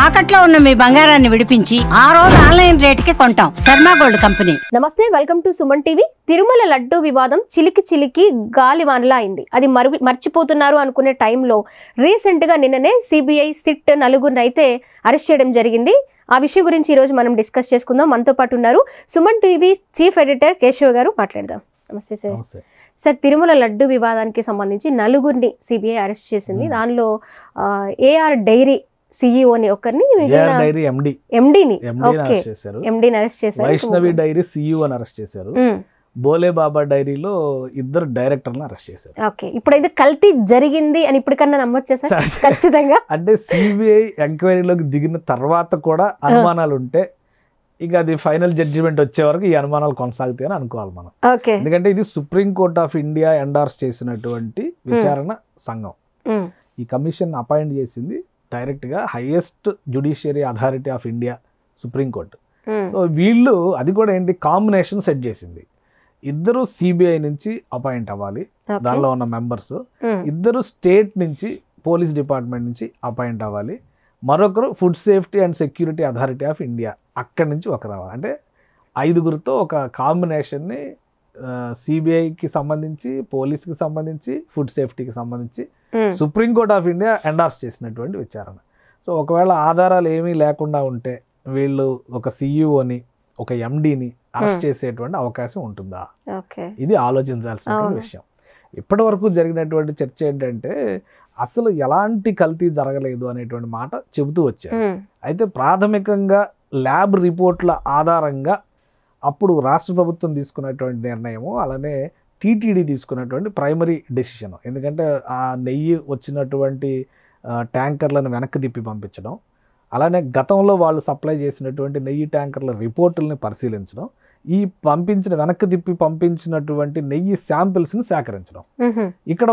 తాకట్లో ఉన్న మీ బంగారాన్ని విడిపించి ఆ రోజు ఆన్లైన్ రేటుకి కొంటాం. Sharma gold company. నమస్తే, welcome to Suman TV. Tirumala laddu వివాదం చిలికి గాలివానలా అయింది. అది మర్చిపోతున్నారు అనుకునే టైంలో రీసెంట్ గా నిన్ననే సిబిఐ సిట్ నలుగురిని అయితే అరెస్ట్ చేయడం జరిగింది. ఆ విషయం గురించి ఈ రోజు మనం డిస్కస్ చేసుకుందాం. మనతో పాటు ఉన్నారు Suman TV chief editor Keshav గారు. మాట్లాడదాం. నమస్తే సార్. సార్, తిరుమల లడ్డు వివాదానికి సంబంధించి నలుగురిని సిబిఐ అరెస్ట్ చేసింది. దానిలో ఏఆర్ డైరీ సిఇఓని ఒకరిని, ఎండిని అరెస్ట్ చేశారు. వైష్ణవి డైరీ సిఇఓని అరెస్ట్ చేశారు. బోలే బాబా డైరీలో ఇద్దరు డైరెక్టర్లను అరెస్ట్ చేశారు. ఓకే, ఇప్పుడైతే కల్తీ జరిగింది అని ఇప్పటికన్నా నమ్మొచ్చా సార్? ఖచ్చితంగా. అంటే సిబిఐ ఎంక్వైరీలోకి దిగిన తర్వాత కూడా అనుమానాలు ఉంటే ఇక అది ఫైనల్ జడ్జిమెంట్ వచ్చే వరకు ఈ అనుమానాలు కొనసాగుతాయి అని అనుకోవాలి మనం. ఎందుకంటే ఇది supreme court of India endorse చేసినటువంటి విచారణ సంఘం. ఈ కమిషన్ అపాయింట్ చేసింది డైరెక్ట్ గా highest judiciary authority of India, supreme court. వీళ్ళు అది కూడా ఏంటి కాంబినేషన్ సెట్ చేసింది. ఇద్దరు సిబిఐ నుంచి అపాయింట్ అవ్వాలి, దానిలో ఉన్న మెంబర్స్. ఇద్దరు స్టేట్ నుంచి, పోలీస్ డిపార్ట్మెంట్ నుంచి అపాయింట్ అవ్వాలి. మరొకరు food safety and security authority of India, అక్కడి నుంచి ఒకరు రావాలి. అంటే 5గురితో ఒక కాంబినేషన్ని సిబిఐకి సంబంధించి, పోలీస్కి సంబంధించి, ఫుడ్ సేఫ్టీకి సంబంధించి సుప్రీంకోర్ట్ ఆఫ్ ఇండియా ఎండార్స్ చేసినటువంటి విచారణ. సో ఒకవేళ ఆధారాలు ఏమీ లేకుండా ఉంటే వీళ్ళు ఒక సిఇఓని, ఒక ఎండిని అరెస్ట్ చేసేటువంటి అవకాశం ఉంటుందా? ఇది ఆలోచించాల్సినటువంటి విషయం. ఇప్పటి వరకు జరిగినటువంటి చర్చ ఏంటంటే అసలు ఎలాంటి కల్తీ జరగలేదు అనేటువంటి మాట చెబుతూ వచ్చారు. అయితే ప్రాథమికంగా ల్యాబ్ రిపోర్ట్ల ఆధారంగా అప్పుడు రాష్ట్ర ప్రభుత్వం తీసుకున్నటువంటి నిర్ణయము, అలానే టీటీడీ తీసుకున్నటువంటి ప్రైమరీ డెసిషన్. ఎందుకంటే ఆ నెయ్యి వచ్చినటువంటి ట్యాంకర్లను వెనక్కి తిప్పి పంపించడం, అలానే గతంలో వాళ్ళు సప్లై చేసినటువంటి నెయ్యి ట్యాంకర్ల రిపోర్టుల్ని పరిశీలించడం, ఈ వెనక్కి తిప్పి పంపించినటువంటి నెయ్యి శాంపిల్స్ని సేకరించడం. ఇక్కడ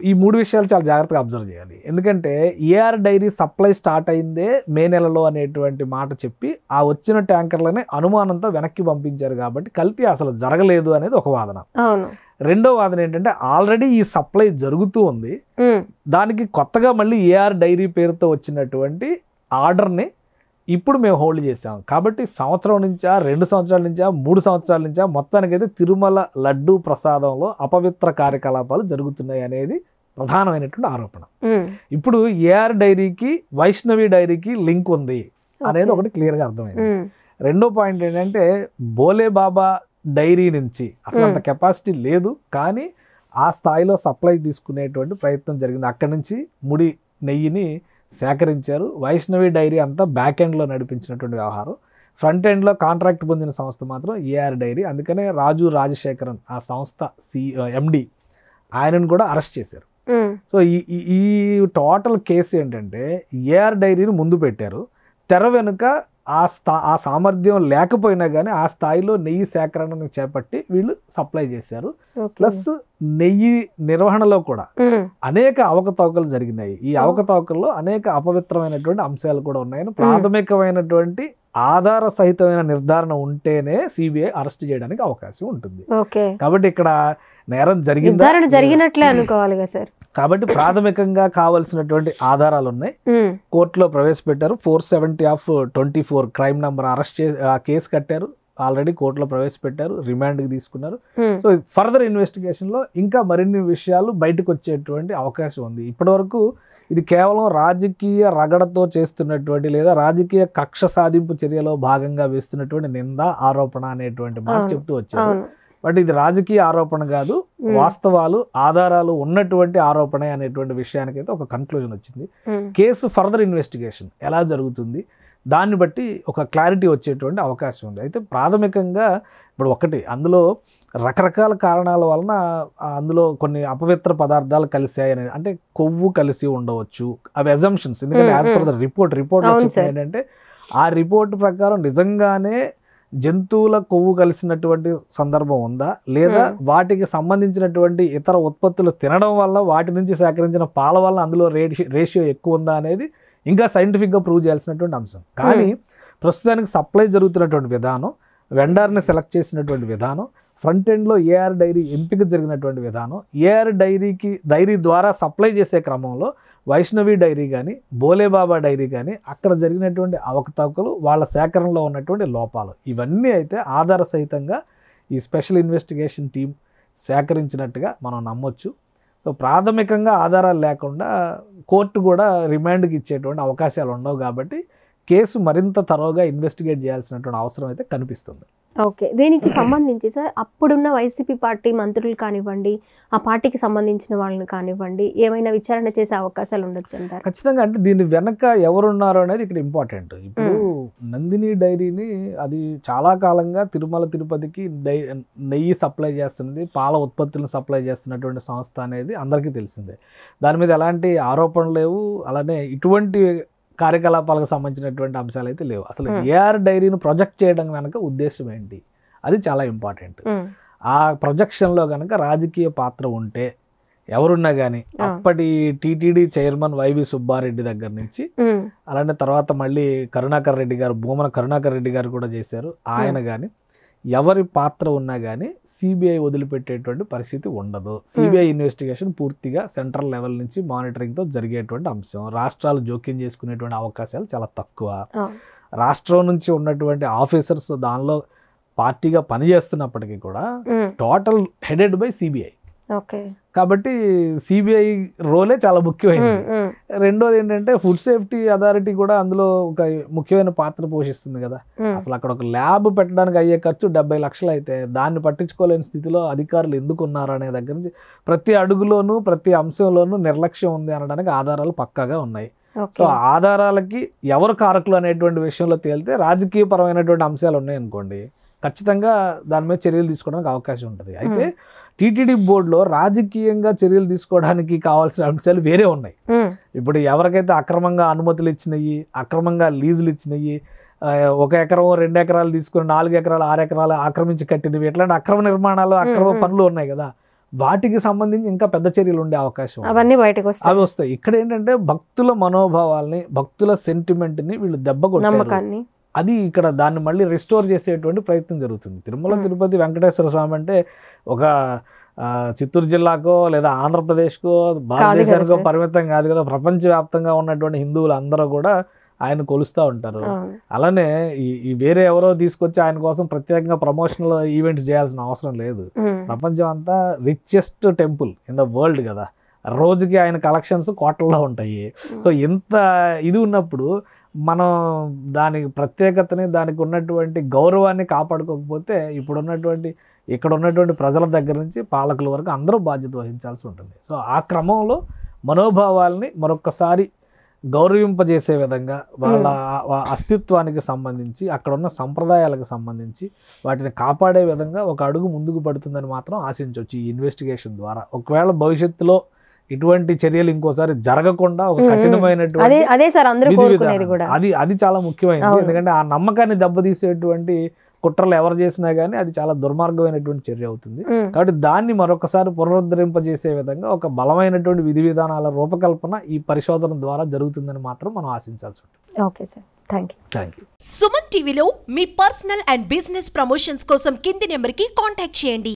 ఈ 3 విషయాలు చాలా జాగ్రత్తగా అబ్జర్వ్ చేయాలి. ఎందుకంటే ఏఆర్ డైరీ సప్లై స్టార్ట్ అయిందే మే నెలలో అనేటువంటి మాట చెప్పి ఆ వచ్చిన ట్యాంకర్లనే అనుమానంతో వెనక్కి పంపించారు. కాబట్టి కల్తీ అసలు జరగలేదు అనేది ఒక వాదన. రెండో వాదన ఏంటంటే ఆల్రెడీ ఈ సప్లై జరుగుతూ ఉంది, దానికి కొత్తగా మళ్ళీ ఏఆర్ డైరీ పేరుతో వచ్చినటువంటి ఆర్డర్ని ఇప్పుడు మేము హోల్డ్ చేసాం. కాబట్టి సంవత్సరం నుంచా, 2 సంవత్సరాల నుంచా, 3 సంవత్సరాల నుంచా మొత్తానికైతే తిరుమల లడ్డు ప్రసాదంలో అపవిత్ర కార్యకలాపాలు జరుగుతున్నాయి అనేది ప్రధానమైనటువంటి ఆరోపణ. ఇప్పుడు ఏఆర్ డైరీకి, వైష్ణవి డైరీకి లింక్ ఉంది అనేది ఒకటి క్లియర్గా అర్థమైంది. రెండో పాయింట్ ఏంటంటే బోలే బాబా డైరీ నుంచి అసలు అంత కెపాసిటీ లేదు, కానీ ఆ స్థాయిలో సప్లై తీసుకునేటువంటి ప్రయత్నం జరిగింది. అక్కడి నుంచి ముడి నెయ్యిని సేకరించారు. వైష్ణవి డైరీ అంతా బ్యాక్ ఎండ్లో నడిపించినటువంటి వ్యవహారం. ఫ్రంట్ ఎండ్లో కాంట్రాక్ట్ పొందిన సంస్థ మాత్రం ఏఆర్ డైరీ. అందుకనే రాజు రాజశేఖరన్ ఆ సంస్థ ఎండి, ఆయనను కూడా అరెస్ట్ చేశారు. సో ఈ టోటల్ కేసు ఏంటంటే ఏఆర్ డైరీని ముందు పెట్టారు, తెర వెనుక ఆ సామర్థ్యం లేకపోయినా కానీ ఆ స్థాయిలో నెయ్యి సేకరణను చేపట్టి వీళ్ళు సప్లై చేశారు. ప్లస్ నెయ్యి నిర్వహణలో కూడా అనేక అవకతవకలు జరిగినాయి. ఈ అవకతవకల్లో అనేక అపవిత్రమైనటువంటి అంశాలు కూడా ఉన్నాయని ప్రాథమికమైనటువంటి ఆధార సహితమైన నిర్ధారణ ఉంటేనే సిబిఐ అరెస్ట్ చేయడానికి అవకాశం ఉంటుంది. కాబట్టి ఇక్కడ నేరం జరిగినట్లే అనుకోవాలి కదా సార్. కాబట్టి ప్రాథమికంగా కావాల్సినటువంటి ఆధారాలు ఉన్నాయి, కోర్టులో ప్రవేశపెట్టారు. 470/24 క్రైమ్ నంబర్ అరెస్ట్ కేసు కట్టారు, ఆల్రెడీ కోర్టులో ప్రవేశపెట్టారు, రిమాండ్కి తీసుకున్నారు. సో ఫర్దర్ ఇన్వెస్టిగేషన్లో ఇంకా మరిన్ని విషయాలు బయటకు వచ్చేటువంటి అవకాశం ఉంది. ఇప్పటివరకు ఇది కేవలం రాజకీయ రగడతో చేస్తున్నటువంటి లేదా రాజకీయ కక్ష సాధింపు చర్యలో భాగంగా వేస్తున్నటువంటి నింద, ఆరోపణ అనేటువంటి మాట చెప్తూ వచ్చారు. బట్ ఇది రాజకీయ ఆరోపణ కాదు, వాస్తవాలు, ఆధారాలు ఉన్నటువంటి ఆరోపణ అనేటువంటి విషయానికైతే ఒక కన్క్లూజన్ వచ్చింది. కేసు ఫర్దర్ ఇన్వెస్టిగేషన్ ఎలా జరుగుతుంది దాన్ని బట్టి ఒక క్లారిటీ వచ్చేటువంటి అవకాశం ఉంది. అయితే ప్రాథమికంగా ఇప్పుడు ఒకటి, అందులో రకరకాల కారణాల వలన అందులో కొన్ని అపవిత్ర పదార్థాలు కలిసాయని, అంటే కొవ్వు కలిసి ఉండవచ్చు, అవి అజంప్షన్స్. ఎందుకంటే యాజ్ పర్ ద రిపోర్ట్ వచ్చింది ఏంటంటే ఆ రిపోర్ట్ ప్రకారం నిజంగానే జంతువుల కొవ్వు కలిసినటువంటి సందర్భం ఉందా, లేదా వాటికి సంబంధించినటువంటి ఇతర ఉత్పత్తులు తినడం వల్ల వాటి నుంచి సేకరించిన పాల వల్ల అందులో రేషియో ఎక్కువ ఉందా అనేది ఇంకా సైంటిఫిక్గా ప్రూవ్ చేయాల్సినటువంటి అంశం. కానీ ప్రస్తుతానికి సప్లై జరుగుతున్నటువంటి విధానం, వెండర్ని సెలెక్ట్ చేసినటువంటి విధానం, ఫ్రంట్ ఎండ్లో ఏఆర్ డైరీ ఎంపిక జరిగినటువంటి విధానం, ఏఆర్ డైరీ ద్వారా సప్లై చేసే క్రమంలో వైష్ణవి డైరీ కానీ బోలేబాబా డైరీ కానీ అక్కడ జరిగినటువంటి అవకతవకలు, వాళ్ళ సేకరణలో ఉన్నటువంటి లోపాలు, ఇవన్నీ అయితే ఆధార సహితంగా ఈ స్పెషల్ ఇన్వెస్టిగేషన్ టీం సేకరించినట్టుగా మనం నమ్మొచ్చు. సో ప్రాథమికంగా ఆధారాలు లేకుండా కోర్టు కూడా రిమాండ్కి ఇచ్చేటువంటి అవకాశాలు ఉండవు కాబట్టి కేసు మరింత తరోగా ఇన్వెస్టిగేట్ చేయాల్సినటువంటి అవసరం అయితే కనిపిస్తుంది. ఓకే, దీనికి సంబంధించి సార్ అప్పుడున్న వైసీపీ పార్టీ మంత్రులు కానివ్వండి, ఆ పార్టీకి సంబంధించిన వాళ్ళని కానివ్వండి, ఏమైనా విచారణ చేసే అవకాశాలు ఉండొచ్చు అంటారు? ఖచ్చితంగా. అంటే దీని వెనక ఎవరున్నారో అనేది ఇక్కడ ఇంపార్టెంట్. ఇప్పుడు నందిని డైరీని అది చాలా కాలంగా తిరుమల తిరుపతికి నెయ్యి సప్లై చేస్తున్నది, పాల ఉత్పత్తులను సప్లై చేస్తున్నటువంటి సంస్థ అనేది అందరికీ తెలిసిందే. దాని మీద ఎలాంటి ఆరోపణలు లేవు, అలానే ఇటువంటి కార్యకలాపాలకు సంబంధించినటువంటి అంశాలు అయితే లేవు. అసలు ఏఆర్ డైరీని ప్రొజెక్ట్ చేయడం వెనక ఉద్దేశం ఏంటి, అది చాలా ఇంపార్టెంట్. ఆ ప్రొజెక్షన్లో కనుక రాజకీయ పాత్ర ఉంటే ఎవరున్నా కానీ, అప్పటి టీటీడీ చైర్మన్ వైవి సుబ్బారెడ్డి దగ్గర నుంచి, అలానే తర్వాత మళ్ళీ కరుణాకర్ రెడ్డి గారు, భూమన కరుణాకర్ రెడ్డి గారు కూడా చేశారు, ఆయన కానీ ఎవరి పాత్ర ఉన్నా కానీ సిబిఐ వదిలిపెట్టేటువంటి పరిస్థితి ఉండదు. సిబిఐ ఇన్వెస్టిగేషన్ పూర్తిగా సెంట్రల్ లెవెల్ నుంచి మానిటరింగ్తో జరిగేటువంటి అంశం. రాష్ట్రాలు జోక్యం చేసుకునేటువంటి అవకాశాలు చాలా తక్కువ. రాష్ట్రం నుంచి ఉన్నటువంటి ఆఫీసర్స్ దానిలో పార్టీగా పనిచేస్తున్నప్పటికీ కూడా టోటల్ హెడెడ్ బై సిబిఐ. కాబట్టి సిబిఐ రోలే చాలా ముఖ్యమైనది. రెండోది ఏంటంటే ఫుడ్ సేఫ్టీ అథారిటీ కూడా అందులో ఒక ముఖ్యమైన పాత్ర పోషిస్తుంది కదా. అసలు అక్కడ ఒక ల్యాబ్ పెట్టడానికి అయ్యే ఖర్చు 70 లక్షలు అయితే దాన్ని పట్టించుకోలేని స్థితిలో అధికారులు ఎందుకు ఉన్నారు అనే దగ్గర నుంచి ప్రతి అడుగులోనూ ప్రతి అంశంలోనూ నిర్లక్ష్యం ఉంది అనడానికి ఆధారాలు పక్కాగా ఉన్నాయి. సో ఆధారాలకి ఎవరు కారకులు అనేటువంటి విషయంలో తేలితే రాజకీయపరమైనటువంటి అంశాలు ఉన్నాయనుకోండి, ఖచ్చితంగా దాని మీద చర్యలు తీసుకోవడానికి అవకాశం ఉంటుంది. అయితే టీటీడీ బోర్డులో రాజకీయంగా చర్యలు తీసుకోవడానికి కావాల్సిన అంశాలు వేరే ఉన్నాయి. ఇప్పుడు ఎవరికైతే అక్రమంగా అనుమతులు ఇచ్చినాయి, అక్రమంగా లీజులు ఇచ్చినాయి, 1 ఎకరం 2 ఎకరాలు తీసుకుని 4 ఎకరాలు 6 ఎకరాలు ఆక్రమించి కట్టినవి, ఎట్లాంటి అక్రమ నిర్మాణాలు, అక్రమ పనులు ఉన్నాయి కదా, వాటికి సంబంధించి ఇంకా పెద్ద చర్యలు ఉండే అవకాశం అవన్నీ బయటకు అవి వస్తాయి. ఇక్కడ ఏంటంటే భక్తుల మనోభావాల్ని, భక్తుల సెంటిమెంట్ని వీళ్ళు దెబ్బ కొట్టారు. అది ఇక్కడ దాన్ని మళ్ళీ రిస్టోర్ చేసేటువంటి ప్రయత్నం జరుగుతుంది. తిరుమల తిరుపతి వెంకటేశ్వర స్వామి అంటే ఒక చిత్తూరు జిల్లాకో లేదా ఆంధ్రప్రదేశ్కో భారతదేశానికో పరిమితం కాదు కదా. ప్రపంచవ్యాప్తంగా ఉన్నటువంటి హిందువులు అందరూ కూడా ఆయన కొలుస్తూ ఉంటారు. అలానే ఈ వేరే ఎవరో తీసుకొచ్చి ఆయన కోసం ప్రత్యేకంగా ప్రమోషనల్ ఈవెంట్స్ చేయాల్సిన అవసరం లేదు. ప్రపంచం అంతా richest temple in the world కదా. రోజుకి ఆయన కలెక్షన్స్ కోట్లలో ఉంటాయి. సో ఇంత ఇది ఉన్నప్పుడు మనం దానికి ప్రత్యేకతని, దానికి ఉన్నటువంటి గౌరవాన్ని కాపాడుకోకపోతే ఇక్కడ ఉన్నటువంటి ప్రజల దగ్గర నుంచి పాలకుల వరకు అందరూ బాధ్యత వహించాల్సి ఉంటుంది. సో ఆ క్రమంలో మనోభావాల్ని మరొకసారి గౌరవింపజేసే విధంగా, వాళ్ళ అస్తిత్వానికి సంబంధించి, అక్కడ ఉన్న సంప్రదాయాలకు సంబంధించి వాటిని కాపాడే విధంగా ఒక అడుగు ముందుకు పడుతుందని మాత్రం ఆశించవచ్చు ఈ ఇన్వెస్టిగేషన్ ద్వారా. ఒకవేళ భవిష్యత్తులో ఇటువంటి చర్యలు ఇంకోసారి జరగకుండా ఒక కఠినమైనటువంటి అది చాలా ముఖ్యమైనది. ఎందుకంటే ఆ నమ్మకాన్ని దెబ్బతీసేటువంటి కుట్రలు ఎవరు చేసినా కానీ అది చాలా దుర్మార్గమైనటువంటి చర్య అవుతుంది. కాబట్టి దాన్ని మరొకసారి పునరుద్ధరింపజేసే విధంగా ఒక బలమైనటువంటి విధి విధానాల రూపకల్పన ఈ పరిశోధన ద్వారా జరుగుతుందని మాత్రం మనం ఆశించాల్సి ఉంటుంది. Okay sir, thank you. Suman టీవీలో మీ పర్సనల్ అండ్ బిజినెస్ ప్రమోషన్స్ కోసం కింది నెంబర్కి కాంటాక్ట్ చేయండి.